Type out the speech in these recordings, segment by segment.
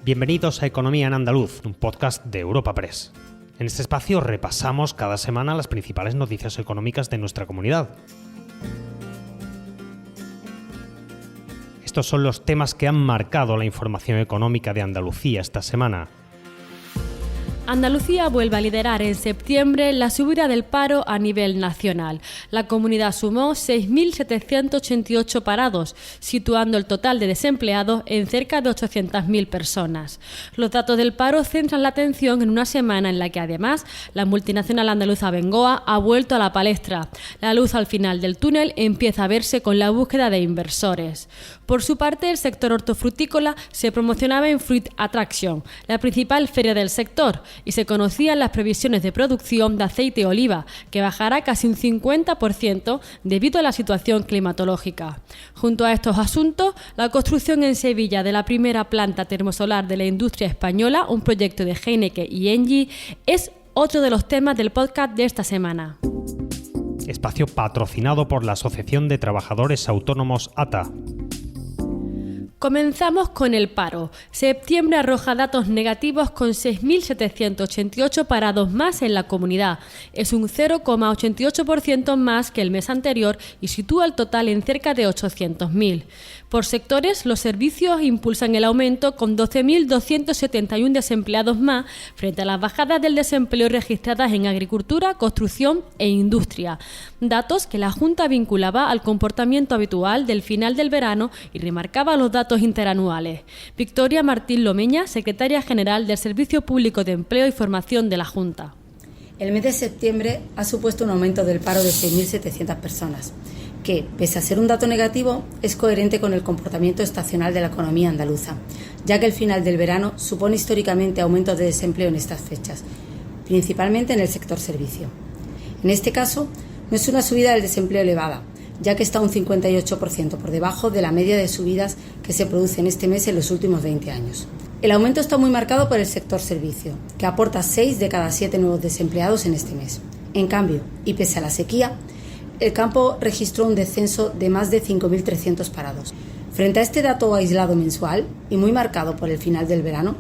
Bienvenidos a Economía en Andaluz, un podcast de Europa Press. En este espacio repasamos cada semana las principales noticias económicas de nuestra comunidad. Estos son los temas que han marcado la información económica de Andalucía esta semana. Andalucía vuelve a liderar en septiembre la subida del paro a nivel nacional. La comunidad sumó 6.788 parados, situando el total de desempleados en cerca de 800.000 personas. Los datos del paro centran la atención en una semana en la que, además, la multinacional andaluza Bengoa ha vuelto a la palestra. La luz al final del túnel empieza a verse con la búsqueda de inversores. Por su parte, el sector hortofrutícola se promocionaba en Fruit Attraction, la principal feria del sector, y se conocían las previsiones de producción de aceite de oliva, que bajará casi un 50% debido a la situación climatológica. Junto a estos asuntos, la construcción en Sevilla de la primera planta termosolar de la industria española, un proyecto de Heineken y Engie, es otro de los temas del podcast de esta semana. Espacio patrocinado por la Asociación de Trabajadores Autónomos ATA. Comenzamos con el paro. Septiembre arroja datos negativos con 6.788 parados más en la comunidad. Es un 0,88% más que el mes anterior y sitúa el total en cerca de 800.000. Por sectores, los servicios impulsan el aumento con 12.271 desempleados más frente a las bajadas del desempleo registradas en agricultura, construcción e industria. Datos que la Junta vinculaba al comportamiento habitual del final del verano y remarcaba los datos interanuales. Victoria Martín Lomeña, secretaria general del Servicio Público de Empleo y Formación de la Junta. El mes de septiembre ha supuesto un aumento del paro de 6.700 personas, que, pese a ser un dato negativo, es coherente con el comportamiento estacional de la economía andaluza, ya que el final del verano supone históricamente aumentos de desempleo en estas fechas, principalmente en el sector servicio. En este caso, no es una subida del desempleo elevada, ya que está un 58% por debajo de la media de subidas que se produce en este mes en los últimos 20 años. El aumento está muy marcado por el sector servicio, que aporta 6 de cada 7 nuevos desempleados en este mes. En cambio, y pese a la sequía, el campo registró un descenso de más de 5.300 parados. Frente a este dato aislado mensual, y muy marcado por el final del verano,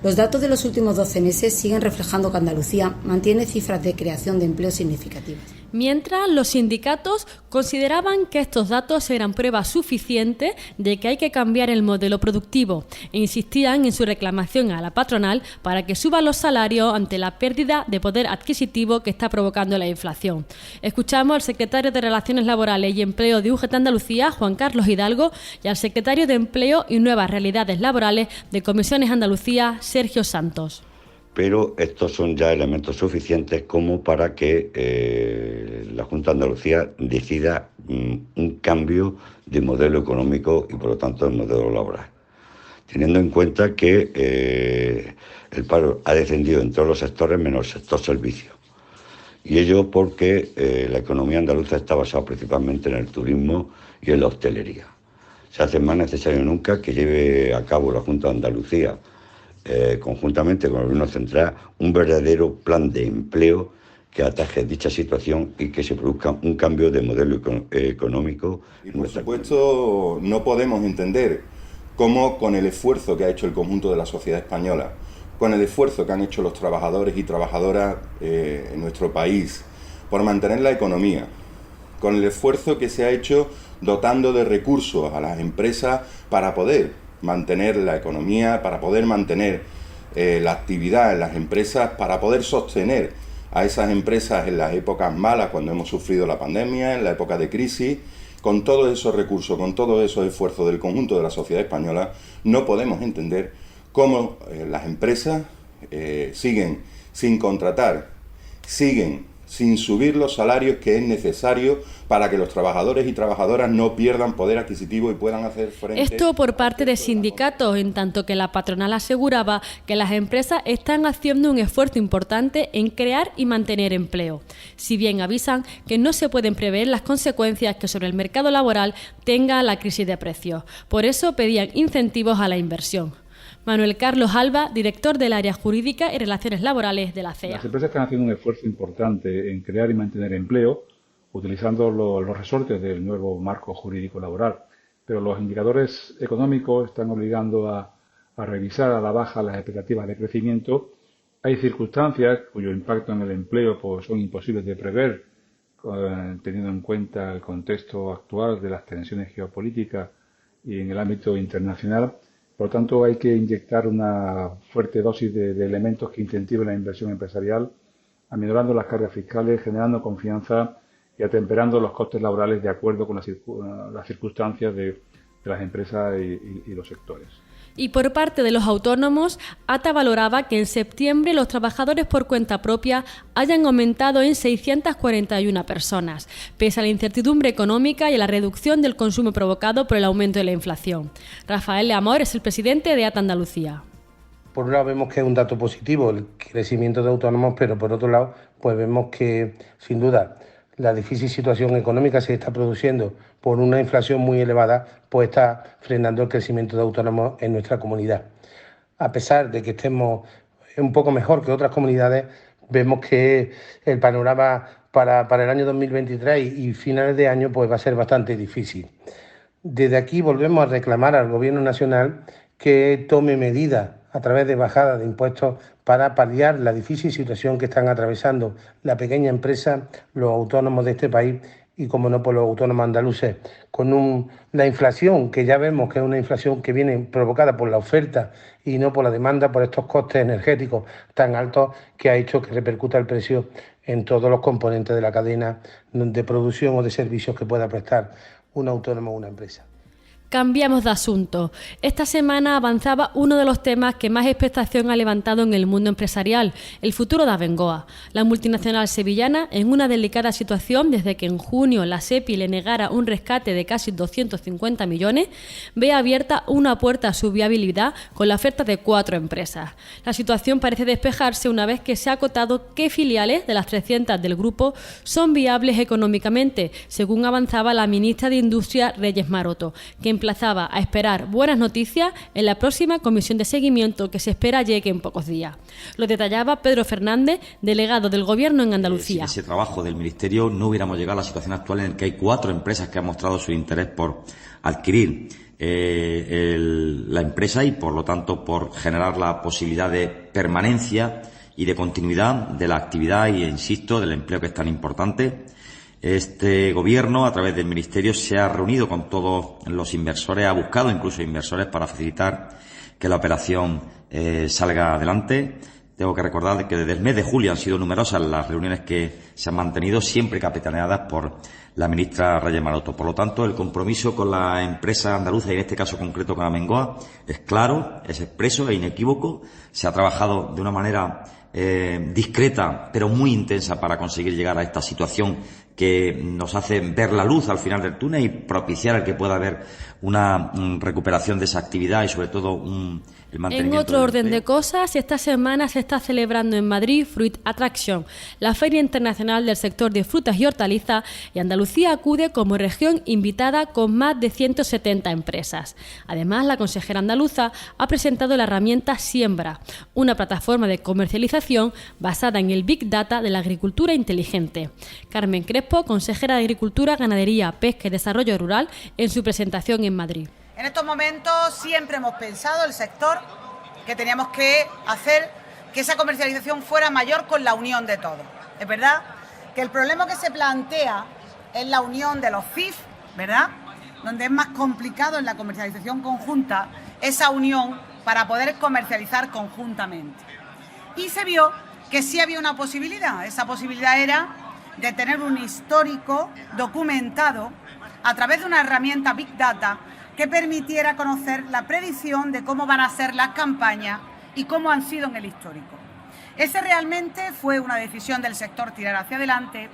los datos de los últimos 12 meses siguen reflejando que Andalucía mantiene cifras de creación de empleo significativas. Mientras, los sindicatos consideraban que estos datos eran prueba suficiente de que hay que cambiar el modelo productivo e insistían en su reclamación a la patronal para que suba los salarios ante la pérdida de poder adquisitivo que está provocando la inflación. Escuchamos al secretario de Relaciones Laborales y Empleo de UGT Andalucía, Juan Carlos Hidalgo, y al secretario de Empleo y Nuevas Realidades Laborales de Comisiones Andalucía, Sergio Santos. Pero estos son ya elementos suficientes como para que la Junta de Andalucía decida un cambio de modelo económico y, por lo tanto, de modelo laboral. Teniendo en cuenta que el paro ha descendido en todos los sectores menos el sector servicios. Y ello porque la economía andaluza está basada principalmente en el turismo y en la hostelería. Se hace más necesario nunca que lleve a cabo la Junta de Andalucía, conjuntamente con el Gobierno Central, un verdadero plan de empleo que ataje dicha situación y que se produzca un cambio de modelo económico. Y por supuesto no podemos entender cómo, con el esfuerzo que ha hecho el conjunto de la sociedad española, con el esfuerzo que han hecho los trabajadores y trabajadoras en nuestro país por mantener la economía, con el esfuerzo que se ha hecho dotando de recursos a las empresas para poder mantener la economía, para poder mantener la actividad en las empresas, para poder sostener a esas empresas en las épocas malas, cuando hemos sufrido la pandemia, en la época de crisis. Con todos esos recursos, con todos esos esfuerzos del conjunto de la sociedad española, no podemos entender cómo las empresas siguen sin contratar, siguen sin subir los salarios que es necesario para que los trabajadores y trabajadoras no pierdan poder adquisitivo y puedan hacer frente. Esto por parte de sindicatos, en tanto que la patronal aseguraba que las empresas están haciendo un esfuerzo importante en crear y mantener empleo. Si bien avisan que no se pueden prever las consecuencias que sobre el mercado laboral tenga la crisis de precios. Por eso pedían incentivos a la inversión. Manuel Carlos Alba, director del área jurídica y relaciones laborales de la CEA. Las empresas están haciendo un esfuerzo importante en crear y mantener empleo, utilizando los resortes del nuevo marco jurídico laboral. Pero los indicadores económicos están obligando a a revisar a la baja las expectativas de crecimiento. Hay circunstancias cuyo impacto en el empleo pues, son imposibles de prever, teniendo en cuenta el contexto actual de las tensiones geopolíticas y en el ámbito internacional. Por lo tanto, hay que inyectar una fuerte dosis de elementos que incentiven la inversión empresarial, aminorando las cargas fiscales, generando confianza y atemperando los costes laborales de acuerdo con las circunstancias de las empresas y los sectores. Y por parte de los autónomos, ATA valoraba que en septiembre los trabajadores por cuenta propia hayan aumentado en 641 personas, pese a la incertidumbre económica y a la reducción del consumo provocado por el aumento de la inflación. Rafael Leamor es el presidente de ATA Andalucía. Por un lado vemos que es un dato positivo el crecimiento de autónomos, pero por otro lado pues vemos que sin duda la difícil situación económica se está produciendo por una inflación muy elevada, pues está frenando el crecimiento de autónomos en nuestra comunidad. A pesar de que estemos un poco mejor que otras comunidades, vemos que el panorama para el año 2023 y finales de año pues va a ser bastante difícil. Desde aquí volvemos a reclamar al Gobierno nacional que tome medidas a través de bajadas de impuestos para paliar la difícil situación que están atravesando la pequeña empresa, los autónomos de este país y, como no, por los autónomos andaluces, con la inflación, que ya vemos que es una inflación que viene provocada por la oferta y no por la demanda, por estos costes energéticos tan altos que ha hecho que repercuta el precio en todos los componentes de la cadena de producción o de servicios que pueda prestar un autónomo o una empresa. Cambiamos de asunto. Esta semana avanzaba uno de los temas que más expectación ha levantado en el mundo empresarial, el futuro de Abengoa. La multinacional sevillana, en una delicada situación desde que en junio la SEPI le negara un rescate de casi 250 millones, ve abierta una puerta a su viabilidad con la oferta de 4 empresas. La situación parece despejarse una vez que se ha acotado qué filiales de las 300 del grupo son viables económicamente, según avanzaba la ministra de Industria, Reyes Maroto, que emplazaba a esperar buenas noticias en la próxima comisión de seguimiento que se espera llegue en pocos días. Lo detallaba Pedro Fernández, delegado del Gobierno en Andalucía. Sin ese trabajo del Ministerio no hubiéramos llegado a la situación actual en la que hay 4 empresas que han mostrado su interés por adquirir la empresa y, por lo tanto, por generar la posibilidad de permanencia y de continuidad de la actividad y, insisto, del empleo, que es tan importante. Este Gobierno, a través del Ministerio, se ha reunido con todos los inversores, ha buscado incluso inversores para facilitar que la operación salga adelante. Tengo que recordar que desde el mes de julio han sido numerosas las reuniones que se han mantenido, siempre capitaneadas por la ministra Reyes Maroto. Por lo tanto, el compromiso con la empresa andaluza, y en este caso concreto con Abengoa, es claro, es expreso e inequívoco. Se ha trabajado de una manera discreta, pero muy intensa, para conseguir llegar a esta situación que nos hace ver la luz al final del túnel y propiciar el que pueda haber una recuperación de esa actividad y, sobre todo, el mantenimiento. En otro orden de cosas, esta semana se está celebrando en Madrid Fruit Attraction, la Feria Internacional del Sector de Frutas y Hortalizas, y Andalucía acude como región invitada con más de 170 empresas. Además, la consejera andaluza ha presentado la herramienta Siembra, una plataforma de comercialización basada en el Big Data de la agricultura inteligente. Carmen Crespo, consejera de Agricultura, Ganadería, Pesca y Desarrollo Rural, en su presentación en Madrid. En estos momentos siempre hemos pensado, el sector, que teníamos que hacer que esa comercialización fuera mayor con la unión de todos. Es verdad que el problema que se plantea es la unión de los FIF, ¿verdad? Donde es más complicado en la comercialización conjunta esa unión para poder comercializar conjuntamente. Y se vio que sí había una posibilidad. Esa posibilidad era de tener un histórico documentado a través de una herramienta Big Data que permitiera conocer la predicción de cómo van a ser las campañas y cómo han sido en el histórico. Ese realmente fue una decisión del sector tirar hacia adelante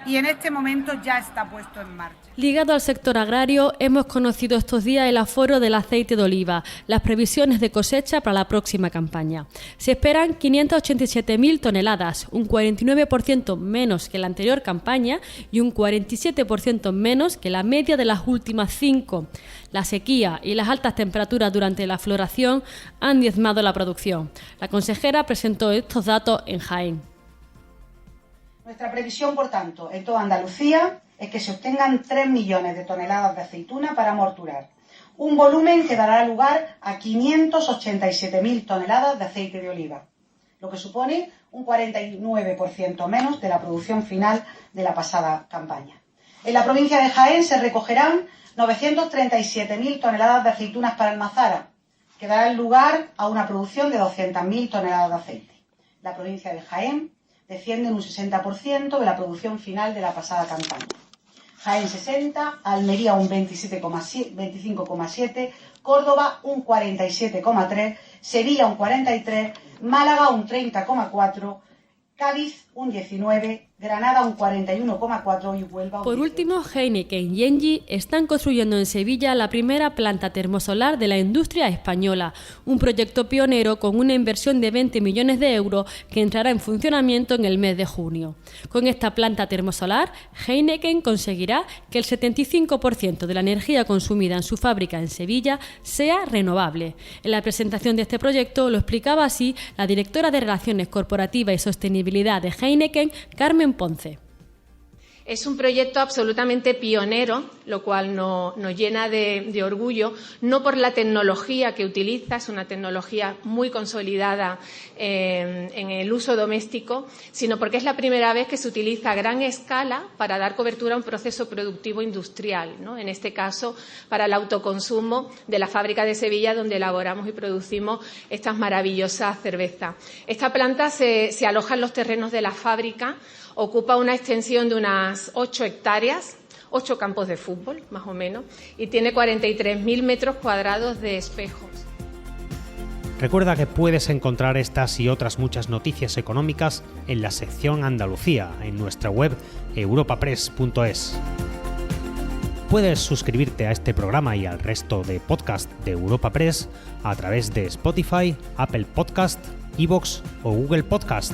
y en este momento ya está puesto en marcha. Ligado al sector agrario, hemos conocido estos días el aforo del aceite de oliva, las previsiones de cosecha para la próxima campaña. Se esperan 587.000 toneladas, un 49% menos que la anterior campaña y un 47% menos que la media de las últimas 5. La sequía y las altas temperaturas durante la floración han diezmado la producción. La consejera presentó estos datos en Jaén. Nuestra previsión, por tanto, en toda Andalucía es que se obtengan 3 millones de toneladas de aceituna para morturar, un volumen que dará lugar a 587.000 toneladas de aceite de oliva, lo que supone un 49% menos de la producción final de la pasada campaña. En la provincia de Jaén se recogerán 937.000 toneladas de aceitunas para Almazara, que darán lugar a una producción de 200.000 toneladas de aceite. La provincia de Jaén desciende en un 60% de la producción final de la pasada campaña. Jaén 60, Almería un 25,7, Córdoba un 47,3, Sevilla un 43, Málaga un 30,4, Cádiz un 19, Granada un 41,4 y Huelva un 18. Por último, Heineken y Engie están construyendo en Sevilla la primera planta termosolar de la industria española, un proyecto pionero con una inversión de 20 millones de euros que entrará en funcionamiento en el mes de junio. Con esta planta termosolar, Heineken conseguirá que el 75% de la energía consumida en su fábrica en Sevilla sea renovable. En la presentación de este proyecto lo explicaba así la directora de Relaciones Corporativas y Sostenibilidad de Heineken, Carmen Ponce. Es un proyecto absolutamente pionero, lo cual nos llena de orgullo, no por la tecnología que utiliza, es una tecnología muy consolidada en el uso doméstico, sino porque es la primera vez que se utiliza a gran escala para dar cobertura a un proceso productivo industrial, ¿no? En este caso, para el autoconsumo de la fábrica de Sevilla, donde elaboramos y producimos estas maravillosas cervezas. Esta planta se aloja en los terrenos de la fábrica, ocupa una extensión de unas 8 hectáreas, 8 campos de fútbol, más o menos, y tiene 43.000 metros cuadrados de espejos. Recuerda que puedes encontrar estas y otras muchas noticias económicas en la sección Andalucía, en nuestra web europapress.es. Puedes suscribirte a este programa y al resto de podcast de Europa Press a través de Spotify, Apple Podcast, iVoox o Google Podcast.